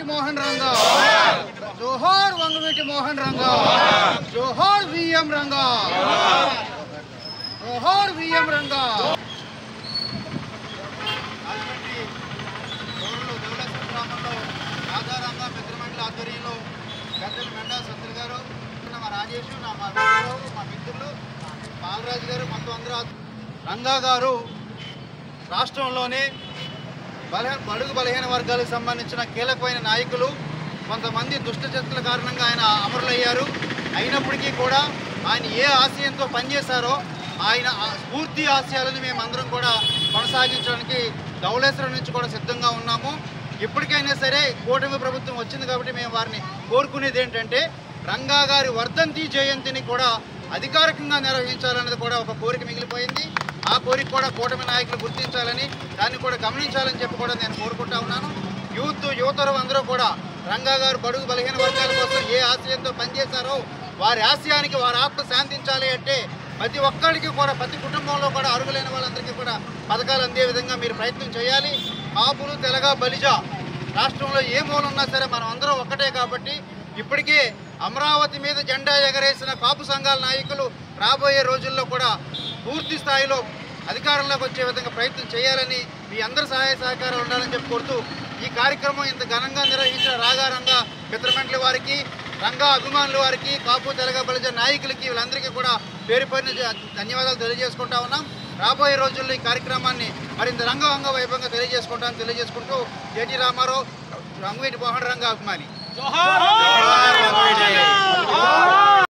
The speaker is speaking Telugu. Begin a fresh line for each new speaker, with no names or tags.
వంగవీటి మోహన్ రంగా, జోహార్ వంగవీటి మోహన్ రంగా, జోహార్ విఎం రంగా, జోహార్ విఎం రంగా. రాజారంగా మిత్రమండలి ఆధ్వర్యంలో పెద్దలు మెండా సత్తులు గారు, మా రాజేష్, మా మిత్రులు బాలరాజు గారు, మొత్తం అందరూ రంగా గారు రాష్ట్రంలోనే బడుగు బలహీన వర్గాలకు సంబంధించిన కీలకమైన నాయకులు. కొంతమంది దుష్టశక్తుల కారణంగా ఆయన అమరులయ్యారు. అయినప్పటికీ కూడా ఆయన ఏ ఆశయంతో పనిచేశారో ఆయన స్ఫూర్తి ఆశయాలను మేమందరం కూడా కొనసాగించడానికి ధవళేశ్వరం నుంచి కూడా సిద్ధంగా ఉన్నాము. ఇప్పటికైనా సరే కూటమి ప్రభుత్వం వచ్చింది కాబట్టి మేము వారిని కోరుకునేది ఏంటంటే రంగా గారి వర్ధంతి జయంతిని కూడా అధికారికంగా నిర్వహించాలనేది కూడా ఒక కోరిక మిగిలిపోయింది. ఆ కోరిక కూడా కూటమి నాయకులు గుర్తించాలని, దాన్ని కూడా గమనించాలని చెప్పి కూడా నేను కోరుకుంటా ఉన్నాను. యువతరం అందరూ కూడా రంగా గారు బడుగు బలహీన వర్గాల కోసం ఏ ఆశయంతో పనిచేశారో వారి ఆశయానికి వారి ఆత్మ శాంతించాలి అంటే ప్రతి ఒక్కరికి కూడా, ప్రతి కుటుంబంలో కూడా అర్హులైన వాళ్ళందరికీ కూడా పథకాలు అందే విధంగా మీరు ప్రయత్నం చేయాలి. కాపులు, తెలగ, బలిజ రాష్ట్రంలో ఏ మూల ఉన్నా సరే మనం అందరం ఒక్కటే కాబట్టి ఇప్పటికే అమరావతి మీద జెండా ఎగరేసిన కాపు సంఘాల నాయకులు రాబోయే రోజుల్లో కూడా పూర్తి స్థాయిలో అధికారంలోకి వచ్చే విధంగా ప్రయత్నం చేయాలని, మీ అందరి సహాయ సహకారాలు ఉండాలని చెప్పి కోరుతూ ఈ కార్యక్రమం ఇంత ఘనంగా నిర్వహించిన రాగారంగా మిత్రమండలి వారికి, రంగా అభిమానుల వారికి, కాపు, తెలగ, బలిజ నాయకులకి వీళ్ళందరికీ కూడా పేరు పేరున ధన్యవాదాలు తెలియజేసుకుంటా ఉన్నాం. రాబోయే రోజుల్లో ఈ కార్యక్రమాన్ని మరింత రంగవంగ వైభవంగా తెలియజేసుకుంటూ జేటీ రామారావు, వంగవీటి మోహన్ రంగా అభిమాని.